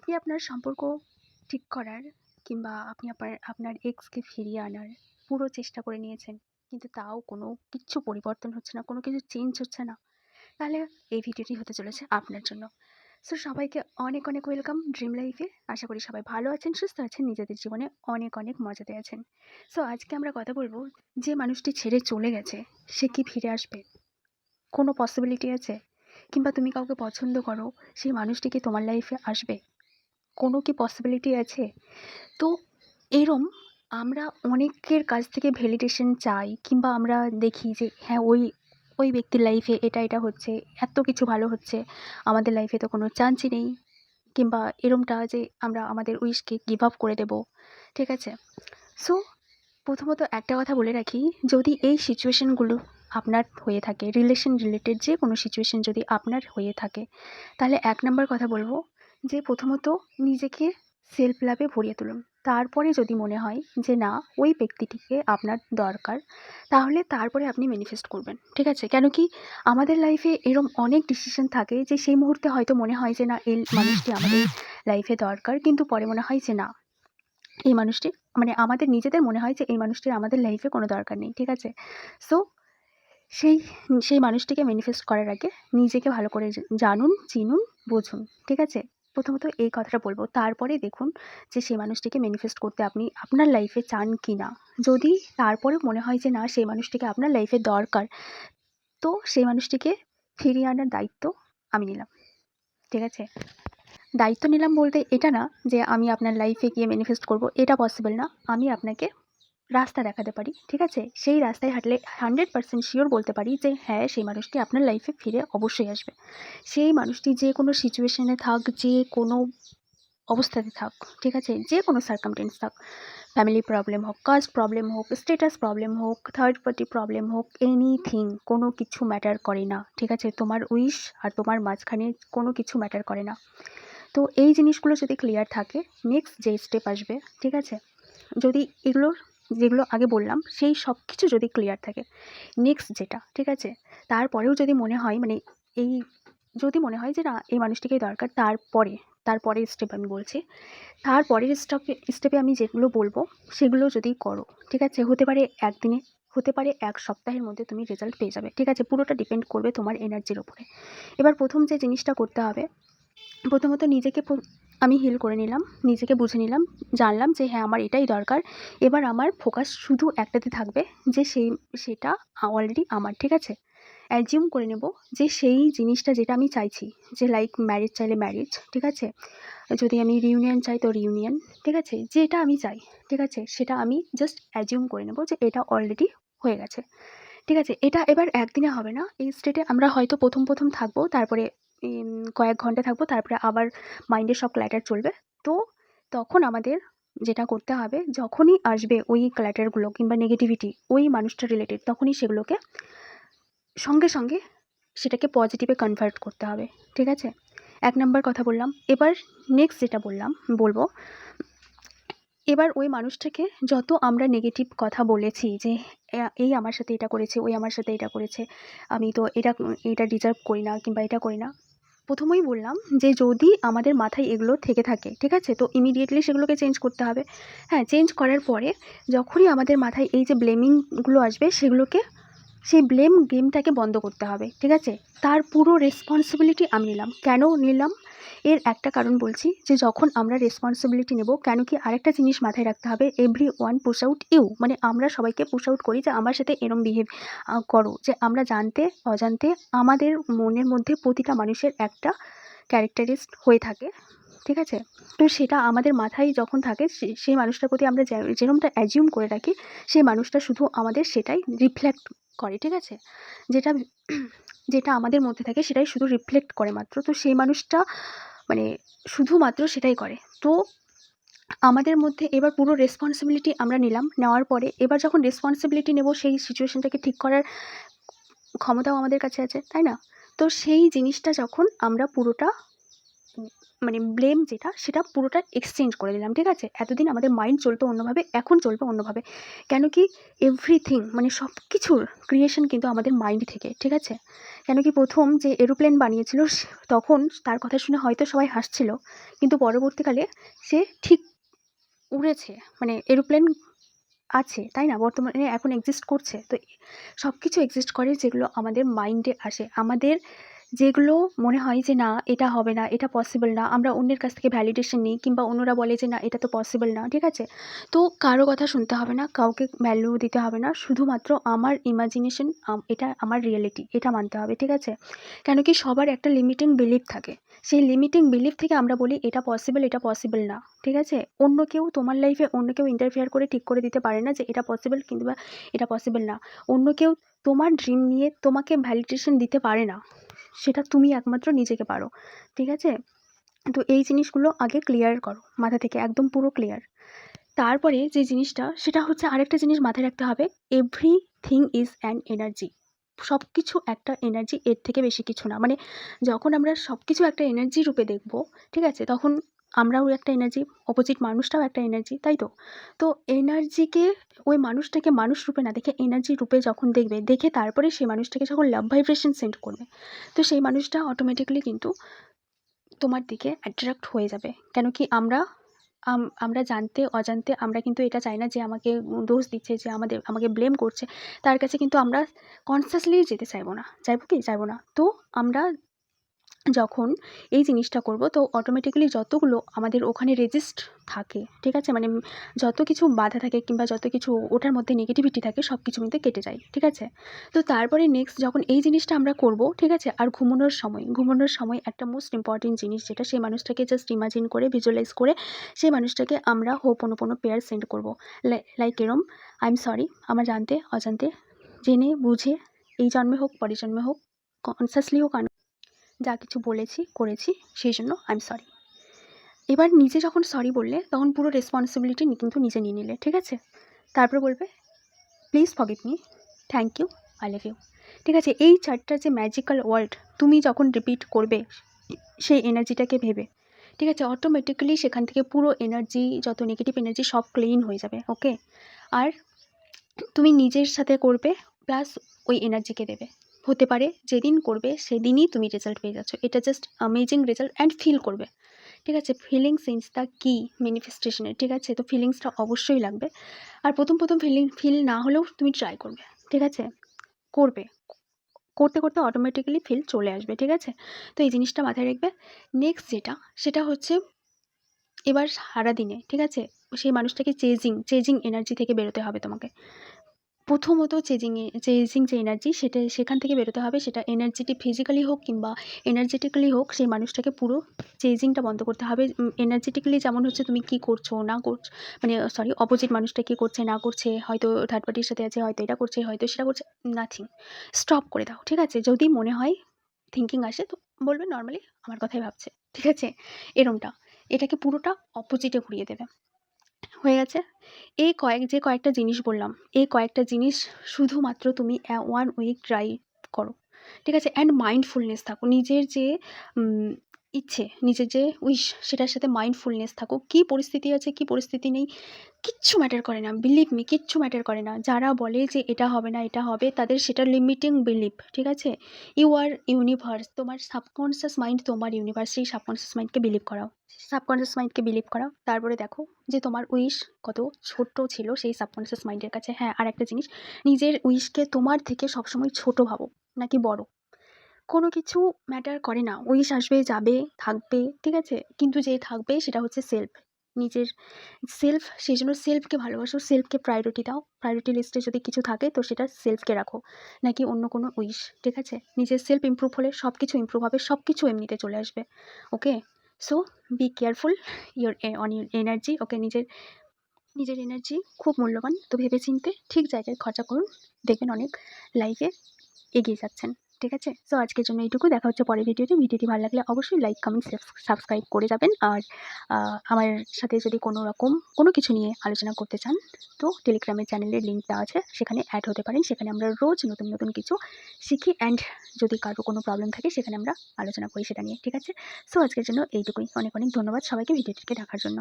আপনি আপনার সম্পর্ক ঠিক করার কিংবা আপনি আপনার এক্সকে ফিরিয়ে আনার পুরো চেষ্টা করে নিয়েছেন, কিন্তু তাও কোনো কিচ্ছু পরিবর্তন হচ্ছে না, কোনো কিছু চেঞ্জ হচ্ছে না, তাহলে এই ভিডিওটি হতে চলেছে আপনার জন্য। সো সবাইকে অনেক অনেক ওয়েলকাম ড্রিম লাইফে। আশা করি সবাই ভালো আছেন, সুস্থ আছেন, নিজেদের জীবনে অনেক অনেক মজাতে আছেন। সো আজকে আমরা কথা বলবো, যে মানুষটি ছেড়ে চলে গেছে সে কি ফিরে আসবে? কোনো পসিবিলিটি আছে? কিংবা তুমি কাউকে পছন্দ করো, সেই মানুষটি কি তোমার লাইফে আসবে? কোনো কি পসিবিলিটি আছে? তো এরম আমরা অনেকের কাছ থেকে ভ্যালিডেশন চাই, কিংবা আমরা দেখি যে হ্যাঁ ওই ওই ব্যক্তির লাইফে এটা এটা হচ্ছে, এত কিছু ভালো হচ্ছে, আমাদের লাইফে তো কোনো চান্সই নেই, কিংবা এরমটা যে আমরা আমাদের উইশকে গিভ আপ করে দেব। ঠিক আছে? সো প্রথমত একটা কথা বলে রাখি, যদি এই সিচুয়েশনগুলো আপনার হয়ে থাকে, রিলেশন রিলেটেড যে কোনো সিচুয়েশন যদি আপনার হয়ে থাকে, তাহলে এক নম্বর কথা বলবো যে প্রথমত নিজেকে সেলফ লাভে ভরিয়ে তুলুন। তারপরে যদি মনে হয় যে না ওই ব্যক্তিটিকে আপনার দরকার, তাহলে তারপরে আপনি ম্যানিফেস্ট করবেন। ঠিক আছে? কেন কি আমাদের লাইফে এরম অনেক ডিসিশন থাকে যে সেই মুহূর্তে হয়তো মনে হয় যে না এই মানুষটি আমাদের লাইফে দরকার, কিন্তু পরে মনে হয় যে না এই মানুষটি, মানে আমাদের নিজেদের মনে হয় যে এই মানুষটির আমাদের লাইফে কোনো দরকার নেই। ঠিক আছে? সো সেই সেই মানুষটিকে ম্যানিফেস্ট করার আগে নিজেকে ভালো করে জানুন, চিনুন, বুঝুন। ঠিক আছে? প্রথমত এই কথাটা বলবো। তারপরে দেখুন যে সেই মানুষটিকে ম্যানিফেস্ট করতে আপনি আপনার লাইফে চান কি না। যদি তারপরেও মনে হয় যে না সেই মানুষটিকে আপনার লাইফে দরকার, তো সেই মানুষটিকে ফিরিয়ে আনার দায়িত্ব আমি নিলাম। ঠিক আছে? দায়িত্ব নিলাম বলতে এটা না যে আমি আপনার লাইফে গিয়ে ম্যানিফেস্ট করব, এটা পসিবল না। আমি আপনাকে রাস্তা দেখাতে পারি। ঠিক আছে? সেই রাস্তায় হাঁটলে 100% শিওর বলতে পারি যে হ্যাঁ সেই মানুষটি আপনার লাইফে ফিরে অবশ্যই আসবে। সেই মানুষটি যে কোনো সিচুয়েশনে থাক, যে কোনো অবস্থাতে থাক, ঠিক আছে, যে কোনো সার্কামটেন্স থাক, ফ্যামিলি প্রবলেম হোক, কাস্ট প্রবলেম হোক, স্টেটাস প্রবলেম হোক, থার্ড পার্টি প্রবলেম হোক, এনিথিং, কোনো কিছু ম্যাটার করে না। ঠিক আছে? তোমার উইশ আর তোমার মাঝখানে কোনো কিছু ম্যাটার করে না। তো এই জিনিসগুলো যদি ক্লিয়ার থাকে, নেক্সট যে স্টেপ আসবে, ঠিক আছে, যদি যেগুলো আগে বললাম সেই সব কিছু যদি ক্লিয়ার থাকে, নেক্সট যেটা, ঠিক আছে, তারপরেও যদি মনে হয় মানে এই যদি মনে হয় যে না এই মানুষটিকেই দরকার, তারপরের স্টেপ আমি বলছি। তারপরের স্টেপে আমি যেগুলো বলবো সেগুলো যদি করো, ঠিক আছে, হতে পারে একদিনে, হতে পারে এক সপ্তাহের মধ্যে তুমি রেজাল্ট পেয়ে যাবে। ঠিক আছে? পুরোটা ডিপেন্ড করবে তোমার এনার্জির ওপরে। এবার প্রথম যে জিনিসটা করতে হবে, প্রথমত নিজেকে আমি হিল করে নিলাম, নিজেকে বুঝে নিলাম, জানলাম যে হ্যাঁ আমার এটাই দরকার। এবার আমার ফোকাস শুধু একটাতে থাকবে যে সেটা অলরেডি আমার। ঠিক আছে? অ্যাজিউম করে নেব যে সেই জিনিসটা যেটা আমি চাইছি, যে লাইক ম্যারেজ চাইলে ম্যারেজ, ঠিক আছে, যদি আমি রিউনিয়ন চাই তো রিউনিয়ন, ঠিক আছে, যেটা আমি চাই, ঠিক আছে, সেটা আমি জাস্ট অ্যাজিউম করে নেব যে এটা অলরেডি হয়ে গেছে। ঠিক আছে? এটা এবার একদিনে হবে না। এই স্টেটে আমরা হয়তো প্রথম থাকবো, তারপরে কয়েক ঘন্টা থাকবো, তারপরে আবার মাইন্ডে সব ক্ল্যাটার চলবে। তো তখন আমাদের যেটা করতে হবে, যখনই আসবে ওই ক্ল্যাটারগুলো কিংবা নেগেটিভিটি ওই মানুষটা রিলেটেড, তখনই সেগুলোকে সঙ্গে সঙ্গে সেটাকে পজিটিভে কনভার্ট করতে হবে। ঠিক আছে? এক নাম্বার কথা বললাম। এবার নেক্সট যেটা বলবো, এবার ওই মানুষটাকে যত আমরা নেগেটিভ কথা বলেছি যে এই আমার সাথে এটা করেছে, ওই আমার সাথে এটা করেছে, আমি তো এটা ডিজার্ভ করি না, কিংবা এটা করি না, প্রথমেই বললাম যে যদি আমাদের মাথায় এগুলো থেকে থাকে, ঠিক আছে, তো ইমিডিয়েটলি সেগুলোকে চেঞ্জ করতে হবে। হ্যাঁ, চেঞ্জ করার পরে যখনই আমাদের মাথায় এই যে ব্লেমিংগুলো আসবে, সেগুলোকে, সেই ব্লেম গেমটাকে বন্ধ করতে হবে। ঠিক আছে? তার পুরো রেসপন্সিবিলিটি আমি নিলাম। কেন নিলাম? এর একটা কারণ বলছি, যে যখন আমরা রেসপন্সিবিলিটি নেব, কেন কি আরেকটা জিনিস মাথায় রাখতে হবে, এভরিওয়ান পুশ আউট ইউ, মানে আমরা সবাইকে পুশ আউট করি যে আমার সাথে এরম বিহেভ করো, যে আমরা জানতে অজান্তে আমাদের মনের মধ্যে প্রতিটা মানুষের একটা ক্যারেক্টারিস্ট হয়ে থাকে। ঠিক আছে? তো সেটা আমাদের মাথায় যখন থাকে, সেই মানুষটার প্রতি আমরা যেরকমটা অ্যাজিউম করে রাখি, সেই মানুষটা শুধু আমাদের সেটাই রিফ্লেক্ট করে। ঠিক আছে? যেটা যেটা আমাদের মধ্যে থাকে সেটাই শুধু রিফ্লেক্ট করে মাত্র। তো সেই মানুষটা মানে শুধুমাত্র সেটাই করে। তো আমাদের মধ্যে এবার পুরো রেসপন্সিবিলিটি আমরা নিলাম। নেওয়ার পরে এবার যখন রেসপন্সিবিলিটি নেব, সেই সিচুয়েশনটাকে ঠিক করার ক্ষমতাও আমাদের কাছে আছে, তাই না? তো সেই জিনিসটা যখন আমরা পুরোটা মানে ব্লেম যেটা সেটা পুরোটা এক্সচেঞ্জ করে দিলাম, ঠিক আছে? এতদিন আমাদের মাইন্ড চলতো অন্যভাবে, এখন চলবে অন্যভাবে। কেন কি এভরিথিং মানে সব কিছুর ক্রিয়েশন কিন্তু আমাদের মাইন্ড থেকে, ঠিক আছে? কেন কি প্রথম যে এরোপ্লেন বানিয়েছিল তখন তার কথা শুনে হয়তো সবাই হাসছিল, কিন্তু পরবর্তীকালে সে ঠিক উড়েছে, মানে এরোপ্লেন আছে, তাই না? বর্তমানে এখন এক্সিস্ট করছে। তো সব কিছু এক্সিস্ট করে যেগুলো আমাদের মাইন্ডে আসে। আমাদের যেগুলো মনে হয় যে না এটা হবে না, এটা পসিবল না, আমরা অন্যের কাছ থেকে ভ্যালিডেশন নিই, কিংবা অন্যরা বলে যে না এটা তো পসিবল না, ঠিক আছে? তো কারো কথা শুনতে হবে না, কাউকে ভ্যালু দিতে হবে না, শুধুমাত্র আমার ইমাজিনেশন, এটা আমার রিয়েলিটি, এটা মানতে হবে, ঠিক আছে? কেন কি সবার একটা লিমিটিং বিলিফ থাকে, সেই লিমিটিং বিলিফ থেকে আমরা বলি এটা পসিবল, এটা পসিবল না, ঠিক আছে? অন্য কেউ তোমার লাইফে অন্য কেউ ইন্টারফেয়ার করে ঠিক করে দিতে পারে না যে এটা পসিবল কিংবা এটা পসিবল না। অন্য কেউ তোমার ড্রিম নিয়ে তোমাকে ভ্যালিডেশন দিতে পারে না, সেটা তুমি একমাত্র নিজেকে পারো, ঠিক আছে? তো এই জিনিসগুলো আগে ক্লিয়ার করো মাথা থেকে, একদম পুরো ক্লিয়ার। তারপরে যে জিনিসটা সেটা হচ্ছে, আরেকটা জিনিস মাথায় রাখতে হবে, এভরিথিং ইজ অ্যান এনার্জি। সব কিছু একটা এনার্জি, এর থেকে বেশি কিছু না। মানে যখন আমরা সব কিছু একটা এনার্জি রূপে দেখব, ঠিক আছে, তখন আমরাও একটা এনার্জি, অপোজিট মানুষটাও একটা এনার্জি, তাই তো? তো এনার্জিকে, ওই মানুষটাকে মানুষ রূপে না দেখে এনার্জি রূপে যখন দেখবে, দেখে তারপরে সেই মানুষটাকে যখন লাভ ভাইব্রেশন সেন্ড করবে, তো সেই মানুষটা অটোমেটিক্যালি কিন্তু তোমার দিকে অ্যাট্রাক্ট হয়ে যাবে। কেন কি আমরা জানতে অজান্তে আমরা কিন্তু এটা চাই না যে আমাকে দোষ দিচ্ছে, যে আমাকে ব্লেম করছে, তার কাছে কিন্তু আমরা কনসিয়াসলি যেতে চাইবো না। চাইবো কি? চাইবো না। তো আমরা যখন এই জিনিসটা করব, তো অটোমেটিক্যালি যতগুলো আমাদের ওখানে রেজিস্ট থাকে, ঠিক আছে, মানে যত কিছু বাধা থাকে কিংবা যত কিছু ওটার মধ্যে নেগেটিভিটি থাকে, সব কিছু কিন্তু কেটে যায়, ঠিক আছে? তো তারপরে নেক্সট যখন এই জিনিসটা আমরা করব, ঠিক আছে, আর ঘুমানোর সময় একটা মোস্ট ইম্পর্টেন্ট জিনিস, যেটা সেই মানুষটাকে জাস্ট ইমাজিন করে, ভিজুয়ালাইজ করে সেই মানুষটাকে আমরা হোপোনোপোনো প্রেয়ার সেন্ড করব। লাইক এরম, আই এম সরি, আমার জানতে অজান্তে, জেনে বুঝে, এই জন্মে হোক পরের জন্মে হোক, কনসিয়াসলি হোক, যা কিছু বলেছি করেছি সেই জন্য আই এম সরি। এবার নিজে যখন সরি বললে, তখন পুরো রেসপন্সিবিলিটি কিন্তু নিজে নিয়ে নিলে, ঠিক আছে? তারপর বলবে please forgive me, thank you, I love you, ঠিক আছে? এই চারটা যে ম্যাজিক্যাল ওয়ার্ড তুমি যখন রিপিট করবে সেই এনার্জিটাকে ভেবে, ঠিক আছে, অটোমেটিক্যালি সেখান থেকে পুরো এনার্জি, যত নেগেটিভ এনার্জি সব ক্লিন হয়ে যাবে, ওকে? আর তুমি নিজের সাথে করবে, প্লাস ওই এনার্জিকে দেবে। হতে পারে যেদিন করবে সেদিনই তুমি রেজাল্ট পেয়ে যাচ্ছ, এটা just amazing result, and feel করবে, ঠিক আছে? ফিলিংস ইজ দ্য কি ম্যানিফেস্টেশনের, ঠিক আছে? তো ফিলিংসটা অবশ্যই লাগবে। আর প্রথম ফিল না হলেও তুমি ট্রাই করবে, ঠিক আছে? করবে, করতে করতে অটোমেটিক্যালি ফিল চলে আসবে, ঠিক আছে? তো এই জিনিসটা মাথায় রাখবে। নেক্সট যেটা, সেটা হচ্ছে এবার সারাদিনে, ঠিক আছে, সেই মানুষটাকে চেজিং এনার্জি থেকে বেরোতে হবে তোমাকে। প্রথমত চেজিং যে এনার্জি, সেখান থেকে বেরোতে হবে। সেটা ফিজিক্যালি হোক কিংবা এনার্জেটিক্যালি হোক, সেই মানুষটাকে পুরো চেজিংটা বন্ধ করতে হবে। এনার্জেটিক্যালি যেমন হচ্ছে তুমি কী করছো না করছো, মানে সরি, অপোজিট মানুষটা কী করছে না করছে, হয়তো থার্ড পার্টির সাথে আছে, হয়তো এটা করছে, হয়তো সেটা করছে, নাথিং, স্টপ করে দাও, ঠিক আছে? যদি মনে হয় থিঙ্কিং আসে, তো বলবে নর্মালি আমার কথাই ভাবছে, ঠিক আছে? এরমটা, এটাকে পুরোটা অপোজিটে ঘুরিয়ে দেবে। হয়ে গেছে? কয়েকটা জিনিস বললাম, এই কয়েকটা জিনিস শুধুমাত্র তুমি 1 উইক ট্রাই করো, ঠিক আছে? অ্যান্ড মাইন্ডফুলনেস থাকো। নিজের যে উম ইচ্ছে, নিজের যে উইশ, সেটার সাথে মাইন্ডফুলনেস থাকো। কী পরিস্থিতি আছে, কী পরিস্থিতি নেই, কিচ্ছু ম্যাটার করে না। বিলিভ মি, কিচ্ছু ম্যাটার করে না। যারা বলে যে এটা হবে না, এটা হবে, তাদের সেটা লিমিটিং বিলিভ, ঠিক আছে? ইউ আর ইউনিভার্স, তোমার সাবকনসিয়াস মাইন্ড তোমার ইউনিভার্স। সেই সাবকনসিয়াস মাইন্ডকে বিলিভ করাও। তারপরে দেখো যে তোমার উইশ কত ছোট ছিল সেই সাবকনসিয়াস মাইন্ডের কাছে। হ্যাঁ, আর একটা জিনিস, নিজের উইশকে তোমার থেকে সবসময় ছোট ভাবো, নাকি বড়। কোনো কিছু ম্যাটার করে না, উইশ আসবে যাবে থাকবে, ঠিক আছে? কিন্তু যে থাকবে সেটা হচ্ছে সেলফ, নিজের সেলফ। সেই জন্য সেলফকে ভালোবাসো, সেলফকে প্রায়োরিটি দাও। প্রায়োরিটি লিস্টে যদি কিছু থাকে তো সেটা সেলফকে রাখো, নাকি অন্য কোনো উইশ, ঠিক আছে? নিজের সেলফ ইমপ্রুভ হলে সব কিছু ইমপ্রুভ হবে, সব কিছু এমনিতে চলে আসবে, okay? So be careful on your energy, okay? নিজের এনার্জি খুব মূল্যবান, তো ভেবেচিন্তে ঠিক জায়গায় খরচা করুন, দেখবেন অনেক লাইফে এগিয়ে যাচ্ছেন। ঠিক আছে? সো আজকের জন্য এইটুকু। দেখা হচ্ছে পরের ভিডিওতে। ভিডিওটি ভালো লাগলে অবশ্যই লাইক, কমেন্ট, সাবস্ক্রাইব করে যাবেন। আর আমার সাথে যদি কোনো রকম কোনো কিছু নিয়ে আলোচনা করতে চান, তো টেলিগ্রামের চ্যানেলের লিঙ্ক দেওয়া আছে, সেখানে অ্যাড হতে পারেন। সেখানে আমরা রোজ নতুন নতুন কিছু শিখি অ্যান্ড যদি কারো কোনো প্রবলেম থাকে সেখানে আমরা আলোচনা করি সেটা নিয়ে। ঠিক আছে? সো আজকের জন্য এইটুকুই। অনেক অনেক ধন্যবাদ সবাইকে ভিডিওটিকে দেখার জন্য।